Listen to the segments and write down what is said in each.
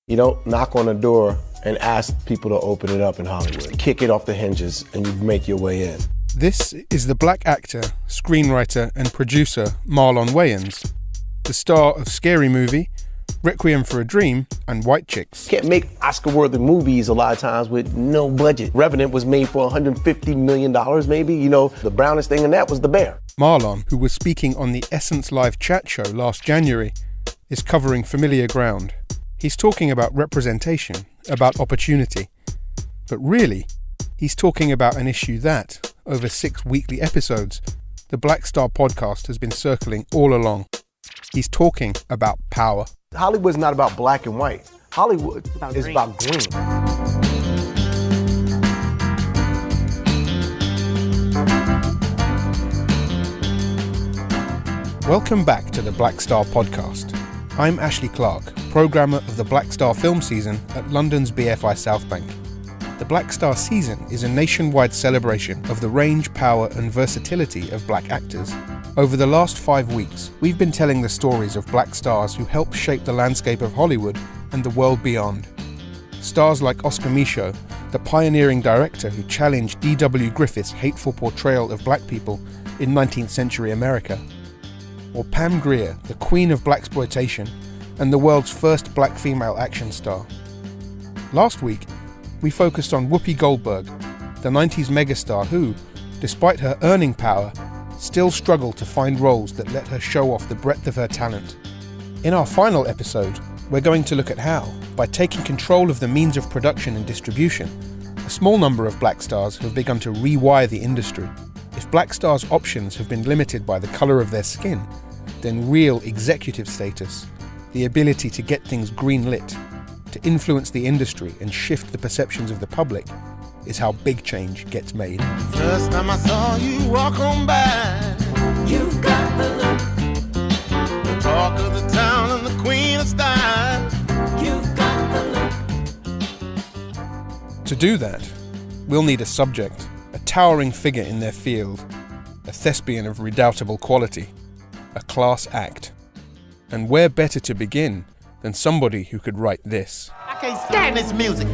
You don't knock on a door and ask people to open it up in Hollywood. Kick it off the hinges and you make your way in. This is the black actor, screenwriter and producer Marlon Wayans, the star of Scary Movie, Requiem for a Dream and White Chicks. Can't make Oscar-worthy movies a lot of times with no budget. Revenant was made for $150 million maybe. You know, the brownest thing in that was The Bear. Marlon, who was speaking on the Essence Live chat show last January, is covering familiar ground. He's talking about representation, about opportunity. But really, he's talking about an issue that, over 6 weekly episodes, the Black Star podcast has been circling all along. He's talking about power. Hollywood's not about black and white. Hollywood is about green. Welcome back to the Black Star podcast. I'm Ashley Clark, programmer of the Black Star film season at London's BFI South Bank. The Black Star season is a nationwide celebration of the range, power and versatility of black actors. Over the last 5 weeks, we've been telling the stories of black stars who helped shape the landscape of Hollywood and the world beyond. Stars like Oscar Micheaux, the pioneering director who challenged D.W. Griffith's hateful portrayal of black people in 19th century America. Or Pam Grier, the queen of blaxploitation and the world's first black female action star. Last week, we focused on Whoopi Goldberg, the 90s megastar who, despite her earning power, still struggled to find roles that let her show off the breadth of her talent. In our final episode, we're going to look at how, by taking control of the means of production and distribution, a small number of black stars have begun to rewire the industry. If black stars' options have been limited by the colour of their skin, then real executive status, the ability to get things green-lit, to influence the industry and shift the perceptions of the public, is how big change gets made. First time I saw you walk on by, you've got the look, the talk of the town and the queen of style, you've got the look. To do that, we'll need a subject, a towering figure in their field, a thespian of redoubtable quality, a class act. And where better to begin than somebody who could write this? I can't stand this music.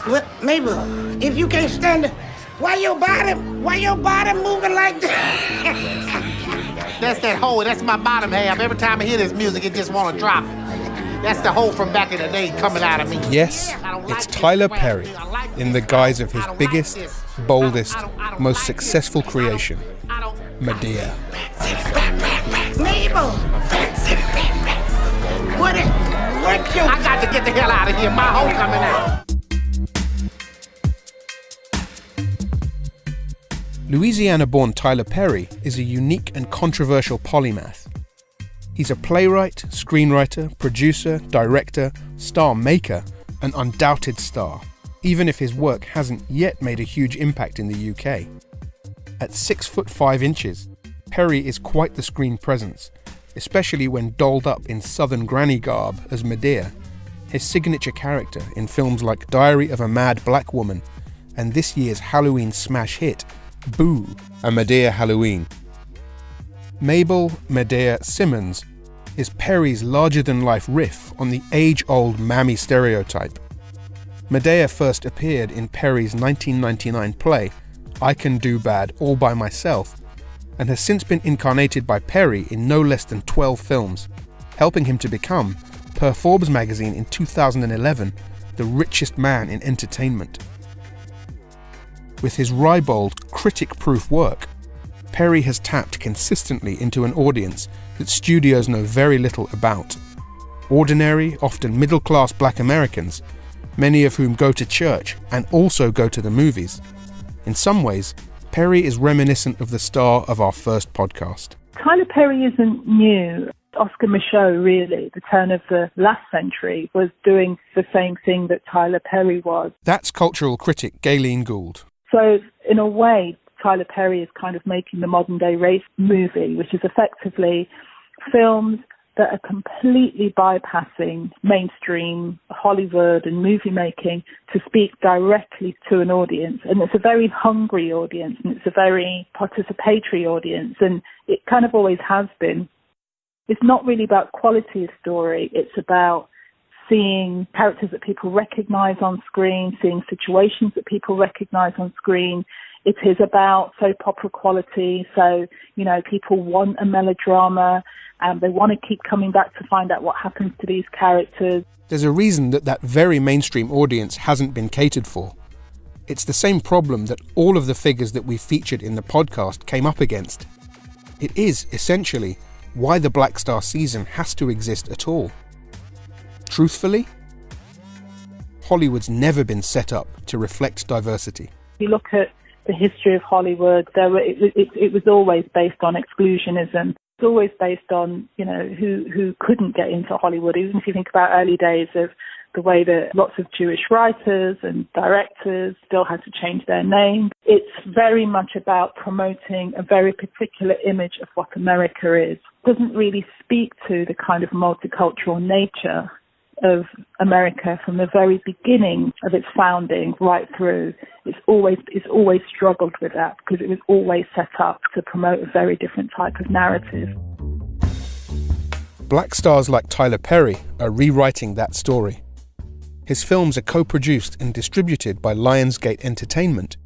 What, Mabel, if you can't stand it, why your body moving like that? That's that hole, that's my bottom half. Every time I hear this music, it just want to drop. That's the hole from back in the day coming out of me. Yes, it's Tyler Perry in the guise of his biggest, boldest, most successful creation, Madea. Mabel! What you... I got to get the hell out of here. My hole coming out. Louisiana-born Tyler Perry is a unique and controversial polymath. He's a playwright, screenwriter, producer, director, star maker, an undoubted star, even if his work hasn't yet made a huge impact in the UK. At 6'5", Perry is quite the screen presence, especially when dolled up in Southern granny garb as Madea, his signature character in films like Diary of a Mad Black Woman and this year's Halloween smash hit, Boo, A Madea Halloween. Mabel Madea Simmons is Perry's larger-than-life riff on the age-old mammy stereotype. Madea first appeared in Perry's 1999 play, I Can Do Bad All By Myself, and has since been incarnated by Perry in no less than 12 films, helping him to become, per Forbes magazine in 2011, the richest man in entertainment. With his ribald, critic-proof work, Perry has tapped consistently into an audience that studios know very little about. Ordinary, often middle-class black Americans, many of whom go to church and also go to the movies. In some ways, Perry is reminiscent of the star of our first podcast. Tyler Perry isn't new. Oscar Micheaux, really, the turn of the last century, was doing the same thing that Tyler Perry was. That's cultural critic Gayleen Gould. So, in a way, Tyler Perry is kind of making the modern-day race movie, which is effectively films that are completely bypassing mainstream Hollywood and movie making to speak directly to an audience. And it's a very hungry audience, and it's a very participatory audience, and it kind of always has been. It's not really about quality of story, it's about seeing characters that people recognize on screen, seeing situations that people recognize on screen. It is about soap opera quality. So, people want a melodrama and they want to keep coming back to find out what happens to these characters. There's a reason that very mainstream audience hasn't been catered for. It's the same problem that all of the figures that we featured in the podcast came up against. It is, essentially, why the Black Star season has to exist at all. Truthfully, Hollywood's never been set up to reflect diversity. If you look at the history of Hollywood, it was always based on exclusionism. It's always based on, who couldn't get into Hollywood. Even if you think about early days of the way that lots of Jewish writers and directors still had to change their name. It's very much about promoting a very particular image of what America is. It doesn't really speak to the kind of multicultural nature of America from the very beginning of its founding right through. It's always struggled with that because it was always set up to promote a very different type of narrative. Black stars like Tyler Perry are rewriting that story. His films are co-produced and distributed by Lionsgate Entertainment,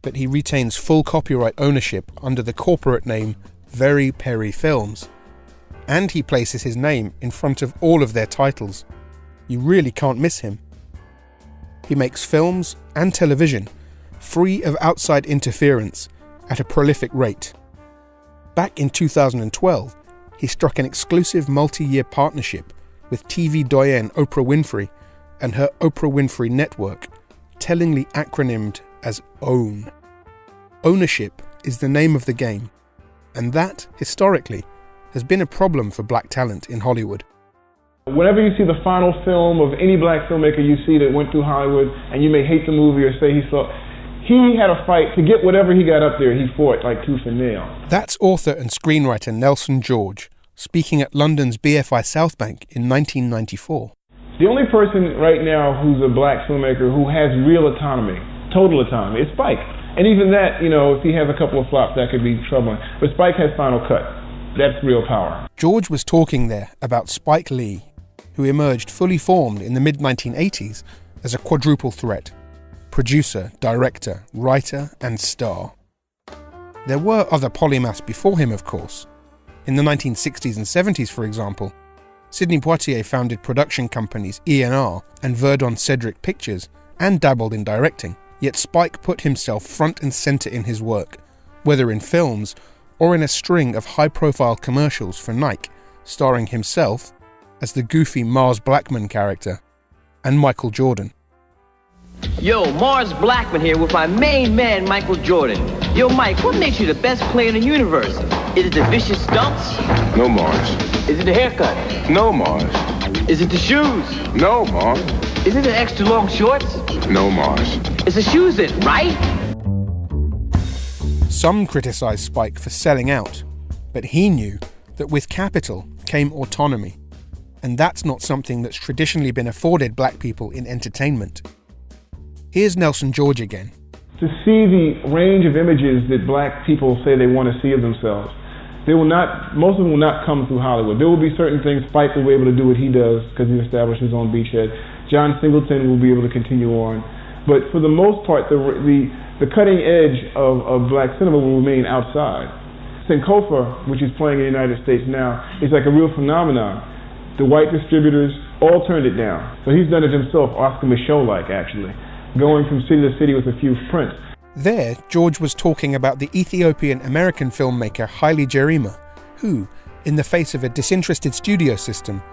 but he retains full copyright ownership under the corporate name Very Perry Films. And he places his name in front of all of their titles. You really can't miss him. He makes films and television free of outside interference at a prolific rate. Back in 2012, he struck an exclusive multi-year partnership with TV doyenne Oprah Winfrey and her Oprah Winfrey Network, tellingly acronymed as OWN. Ownership is the name of the game, and that, historically, has been a problem for black talent in Hollywood. Whenever you see the final film of any black filmmaker you see that went through Hollywood, and you may hate the movie or say he had a fight to get whatever he got up there, he fought like tooth and nail. That's author and screenwriter Nelson George, speaking at London's BFI South Bank in 1994. The only person right now who's a black filmmaker who has real autonomy, total autonomy, is Spike. And even that, if he has a couple of flops, that could be troubling. But Spike has final cut. That's real power. George was talking there about Spike Lee, who emerged fully formed in the mid-1980s as a quadruple threat: producer, director, writer, and star. There were other polymaths before him, of course. In the 1960s and 70s, for example, Sidney Poitier founded production companies E&R and Verdon Cedric Pictures and dabbled in directing. Yet Spike put himself front and centre in his work, whether in films or in a string of high-profile commercials for Nike, starring himself as the goofy Mars Blackman character, and Michael Jordan. Yo, Mars Blackman here with my main man, Michael Jordan. Yo, Mike, what makes you the best player in the universe? Is it the vicious stunts? No, Mars. Is it the haircut? No, Mars. Is it the shoes? No, Mars. Is it the extra long shorts? No, Mars. It's the shoes then, right? Some criticise Spike for selling out, but he knew that with capital came autonomy, and that's not something that's traditionally been afforded black people in entertainment. Here's Nelson George again. To see the range of images that black people say they want to see of themselves, most of them will not come through Hollywood. There will be certain things Spike will be able to do what he does because he established his own beachhead. John Singleton will be able to continue on. But for the most part, the cutting edge of black cinema will remain outside. Sankofa, which is playing in the United States now, is like a real phenomenon. The white distributors all turned it down. So he's done it himself, Oscar Michaud-like, actually, going from city to city with a few prints. There, George was talking about the Ethiopian-American filmmaker Haile Gerima, who, in the face of a disinterested studio system,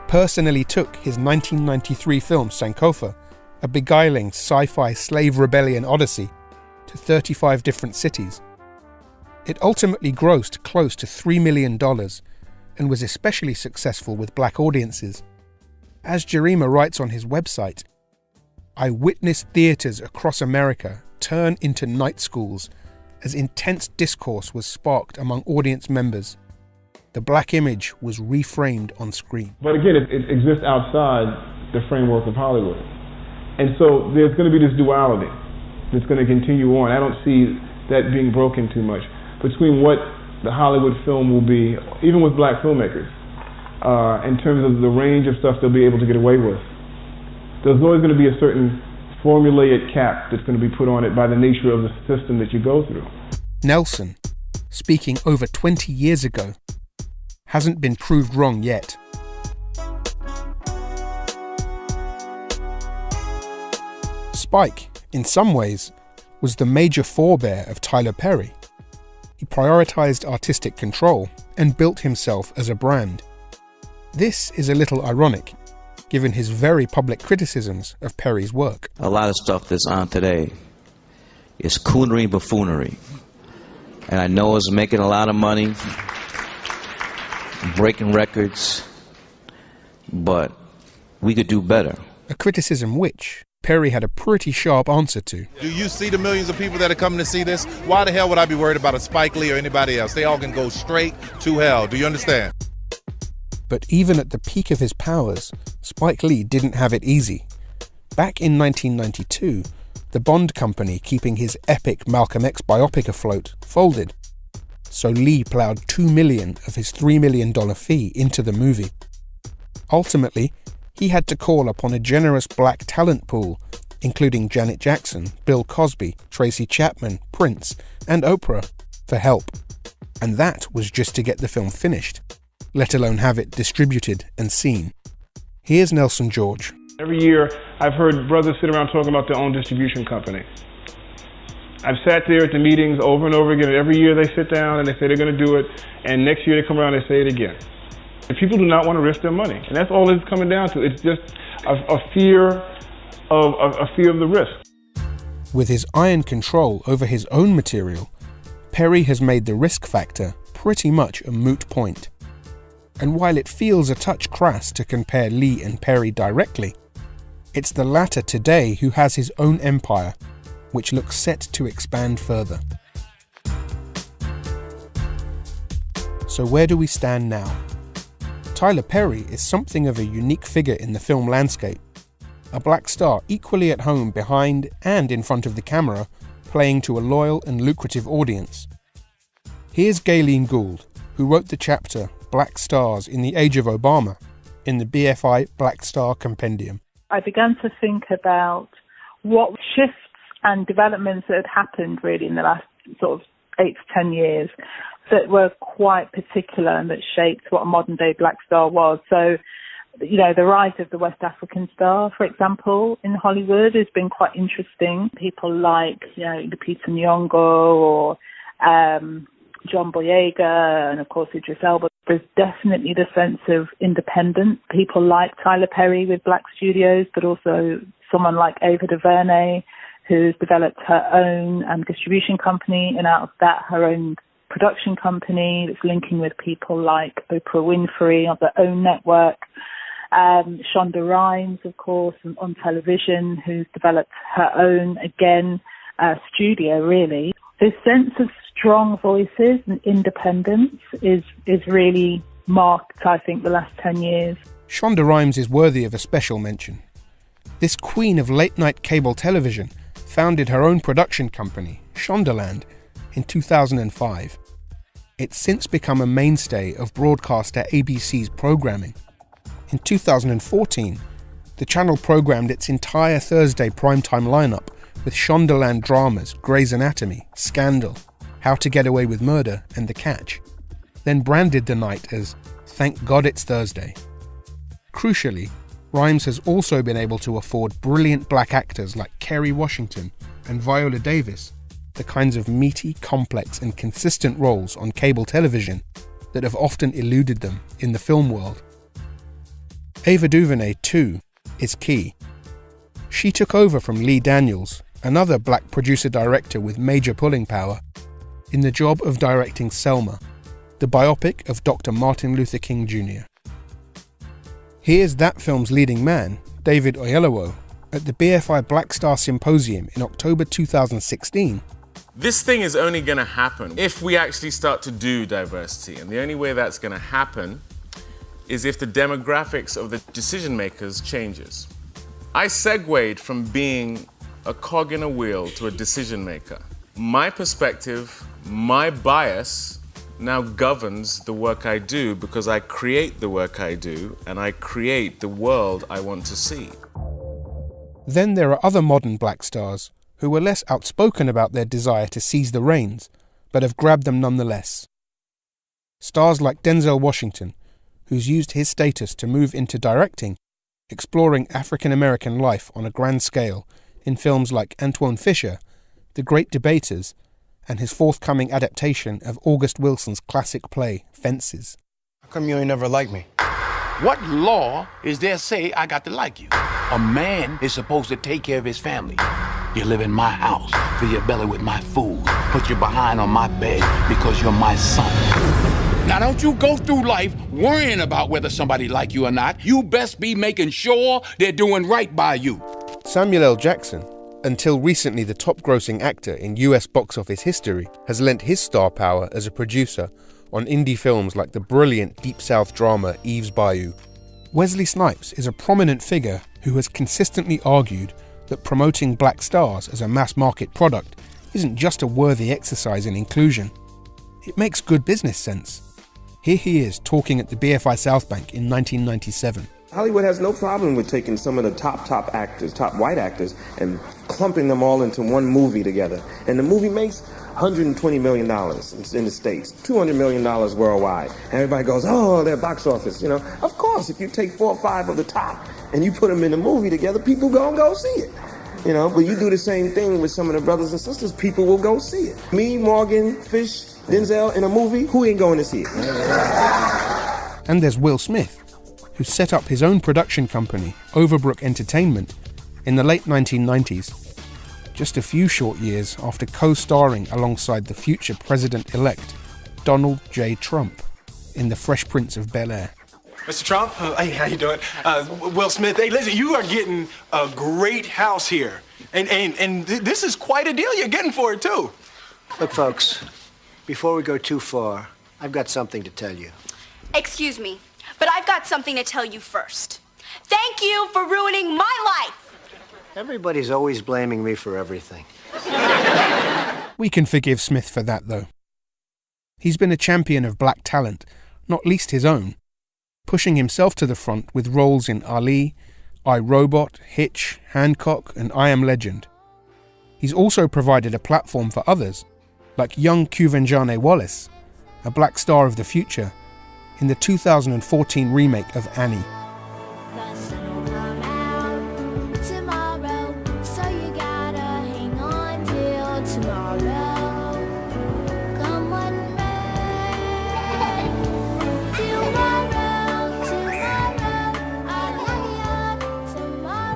personally took his 1993 film Sankofa, a beguiling sci-fi slave rebellion odyssey, to 35 different cities. It ultimately grossed close to $3 million and was especially successful with black audiences. As Gerima writes on his website, "I witnessed theatres across America turn into night schools as intense discourse was sparked among audience members. The black image was reframed on screen." But again, it exists outside the framework of Hollywood. And so there's going to be this duality that's going to continue on. I don't see that being broken too much between what the Hollywood film will be, even with black filmmakers, in terms of the range of stuff they'll be able to get away with there's always going to be a certain formulaic cap that's going to be put on it by the nature of the system that you go through. Nelson, speaking over 20 years ago, hasn't been proved wrong yet. Spike, in some ways, was the major forebear of Tyler Perry. He prioritized artistic control and built himself as a brand. This is a little ironic, given his very public criticisms of Perry's work. A lot of stuff that's on today is coonery buffoonery. And I know it's making a lot of money, breaking records, but we could do better. A criticism which Perry had a pretty sharp answer to. Do you see the millions of people that are coming to see this? Why the hell would I be worried about a Spike Lee or anybody else? They all can go straight to hell. Do you understand? But even at the peak of his powers, Spike Lee didn't have it easy. Back in 1992, the Bond company keeping his epic Malcolm X biopic afloat folded. So Lee ploughed $2 million of his $3 million fee into the movie. Ultimately, he had to call upon a generous black talent pool, including Janet Jackson, Bill Cosby, Tracy Chapman, Prince, and Oprah, for help. And that was just to get the film finished, let alone have it distributed and seen. Here's Nelson George. Every year, I've heard brothers sit around talking about their own distribution company. I've sat there at the meetings over and over again, and every year they sit down and they say they're going to do it, and next year they come around and they say it again. And people do not want to risk their money, and that's all it's coming down to. It's just a fear of the risk. With his iron control over his own material, Perry has made the risk factor pretty much a moot point. And while it feels a touch crass to compare Lee and Perry directly, it's the latter today who has his own empire, which looks set to expand further. So where do we stand now? Tyler Perry is something of a unique figure in the film landscape, a black star equally at home behind and in front of the camera, playing to a loyal and lucrative audience. Here's Gayleen Gould, who wrote the chapter Black Stars in the Age of Obama in the BFI Black Star Compendium. I began to think about what shifts and developments that had happened really in the last sort of 8 to 10 years that were quite particular and that shaped what a modern day black star was. So, you know, the rise of the West African star, for example, in Hollywood has been quite interesting. People like, you know, Lupita Nyong'o or John Boyega and, of course, Idris Elba. There's definitely the sense of independence. People like Tyler Perry with Black Studios, but also someone like Ava DuVernay, who's developed her own distribution company, and out of that, her own production company that's linking with people like Oprah Winfrey on their own network. Shonda Rhimes, of course, on television, who's developed her own, again, studio, really. This sense of strong voices and independence is really marked, I think, the last 10 years. Shonda Rhimes is worthy of a special mention. This queen of late-night cable television founded her own production company, Shondaland, in 2005. It's since become a mainstay of broadcaster ABC's programming. In 2014, the channel programmed its entire Thursday primetime lineup with Shondaland dramas Grey's Anatomy, Scandal, How to Get Away with Murder, and The Catch, then branded the night as Thank God It's Thursday. Crucially, Rhimes has also been able to afford brilliant black actors like Kerry Washington and Viola Davis, the kinds of meaty, complex and consistent roles on cable television that have often eluded them in the film world. Ava DuVernay, too, is key. She took over from Lee Daniels, another black producer-director with major pulling power, in the job of directing Selma, the biopic of Dr. Martin Luther King Jr. Here's that film's leading man, David Oyelowo, at the BFI Black Star Symposium in October 2016. This thing is only going to happen if we actually start to do diversity. And the only way that's going to happen is if the demographics of the decision makers changes. I segued from being a cog in a wheel to a decision maker. My perspective, my bias now governs the work I do because I create the work I do and I create the world I want to see. Then there are other modern black stars who were less outspoken about their desire to seize the reins, but have grabbed them nonetheless. Stars like Denzel Washington, who's used his status to move into directing, exploring African-American life on a grand scale in films like Antwone Fisher, The Great Debaters, and his forthcoming adaptation of August Wilson's classic play, Fences. How come you ain't never liked me? What law is there say I got to like you? A man is supposed to take care of his family. You live in my house, fill your belly with my food, put your behind on my bed because you're my son. Now don't you go through life worrying about whether somebody like you or not. You best be making sure they're doing right by you. Samuel L. Jackson, until recently the top-grossing actor in US box office history, has lent his star power as a producer on indie films like the brilliant Deep South drama Eve's Bayou. Wesley Snipes is a prominent figure who has consistently argued that promoting black stars as a mass-market product isn't just a worthy exercise in inclusion. It makes good business sense. Here he is talking at the BFI South Bank in 1997. Hollywood has no problem with taking some of the top actors, top white actors, and clumping them all into one movie together. And the movie makes $120 million in the States, $200 million worldwide. And everybody goes, oh, their box office, you know. Of course, if you take 4 or 5 of the top and you put them in a movie together, people gonna go see it. You know, but you do the same thing with some of the brothers and sisters, people will go see it. Me, Morgan, Fish, Denzel in a movie, who ain't going to see it? And there's Will Smith, who set up his own production company, Overbrook Entertainment, in the late 1990s, just a few short years after co-starring alongside the future president-elect, Donald J. Trump, in The Fresh Prince of Bel-Air. Mr. Trump, hey, how you doing? Will Smith, hey, listen, you are getting a great house here. And this is quite a deal you're getting for it, too. Look, folks, before we go too far, I've got something to tell you. Excuse me, but I've got something to tell you first. Thank you for ruining my life. Everybody's always blaming me for everything. We can forgive Smith for that, though. He's been a champion of black talent, not least his own, pushing himself to the front with roles in Ali, I, Robot, Hitch, Hancock, and I Am Legend. He's also provided a platform for others, like young Quvenzhané Wallis, a black star of the future, in the 2014 remake of Annie.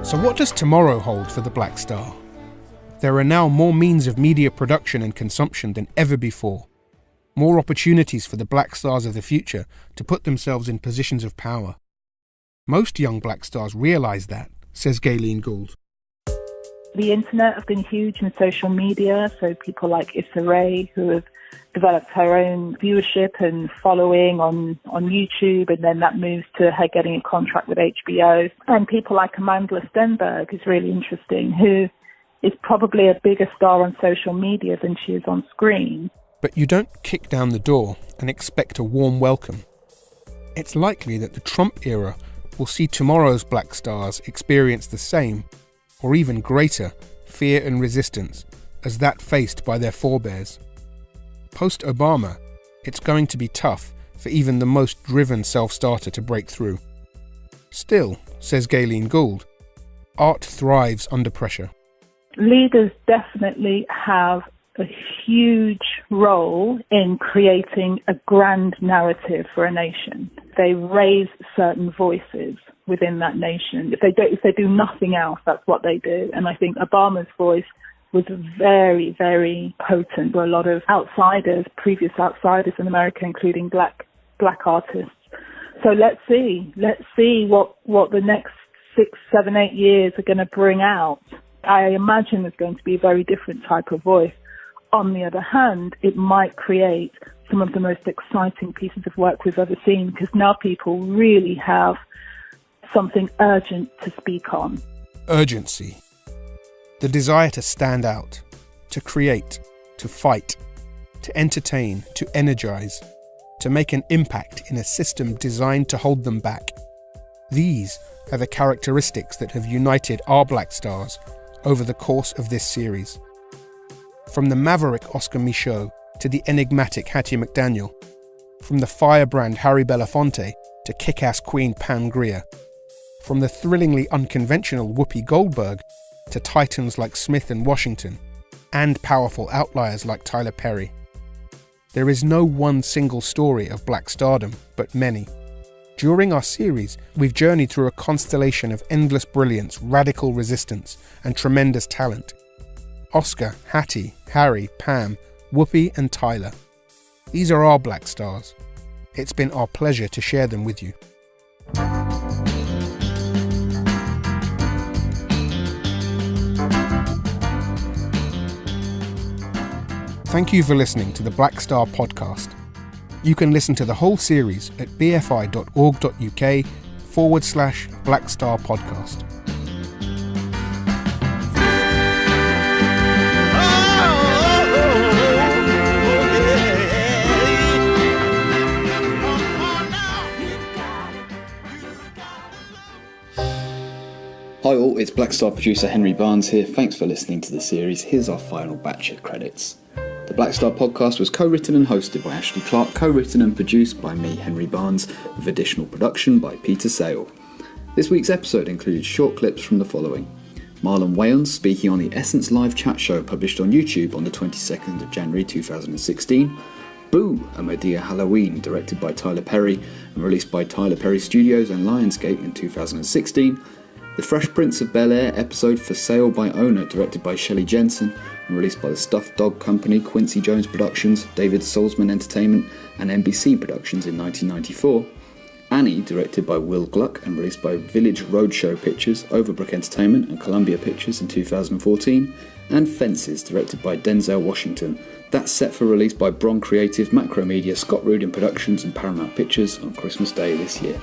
So what does tomorrow hold for the black star? There are now more means of media production and consumption than ever before. More opportunities for the black stars of the future to put themselves in positions of power. Most young black stars realise that, says Gayleen Gould. The internet has been huge in social media, so people like Issa Rae, who have developed her own viewership and following on YouTube, and then that moves to her getting a contract with HBO. And people like Amanda Stenberg is really interesting, who is probably a bigger star on social media than she is on screen. But you don't kick down the door and expect a warm welcome. It's likely that the Trump era will see tomorrow's black stars experience the same, or even greater, fear and resistance as that faced by their forebears. Post-Obama, it's going to be tough for even the most driven self-starter to break through. Still, says Gayleen Gould, art thrives under pressure. Leaders definitely have a huge role in creating a grand narrative for a nation. They raise certain voices within that nation. If they do nothing else, that's what they do. And I think Obama's voice was very, very potent. There were a lot of outsiders, previous outsiders in America, including black artists. So let's see what the next 6, 7, 8 years are going to bring out. I imagine there's going to be a very different type of voice. On the other hand, it might create some of the most exciting pieces of work we've ever seen, because now people really have something urgent to speak on. Urgency. The desire to stand out, to create, to fight, to entertain, to energize, to make an impact in a system designed to hold them back. These are the characteristics that have united our black stars over the course of this series. From the maverick Oscar Micheaux to the enigmatic Hattie McDaniel, from the firebrand Harry Belafonte to kick-ass Queen Pam Grier, from the thrillingly unconventional Whoopi Goldberg to titans like Smith and Washington, and powerful outliers like Tyler Perry. There is no one single story of black stardom, but many. During our series, we've journeyed through a constellation of endless brilliance, radical resistance, and tremendous talent. Oscar, Hattie, Harry, Pam, Whoopi, and Tyler. These are our black stars. It's been our pleasure to share them with you. Thank you for listening to the Black Star podcast. You can listen to the whole series at bfi.org.uk/Black Star podcast. Hi all, it's Black Star producer Henry Barnes here. Thanks for listening to the series. Here's our final batch of credits. The Black Star podcast was co-written and hosted by Ashley Clark, co-written and produced by me, Henry Barnes, with additional production by Peter Sale. This week's episode included short clips from the following: Marlon Wayans speaking on the Essence live chat show published on YouTube on the 22nd of January 2016, Boo, a Madea Halloween directed by Tyler Perry and released by Tyler Perry Studios and Lionsgate in 2016, The Fresh Prince of Bel-Air episode For Sale by Owner directed by Shelley Jensen and released by the Stuffed Dog Company, Quincy Jones Productions, David Salzman Entertainment and NBC Productions in 1994, Annie directed by Will Gluck and released by Village Roadshow Pictures, Overbrook Entertainment and Columbia Pictures in 2014, and Fences directed by Denzel Washington. That's set for release by Bron Creative, Macromedia, Scott Rudin Productions and Paramount Pictures on Christmas Day this year.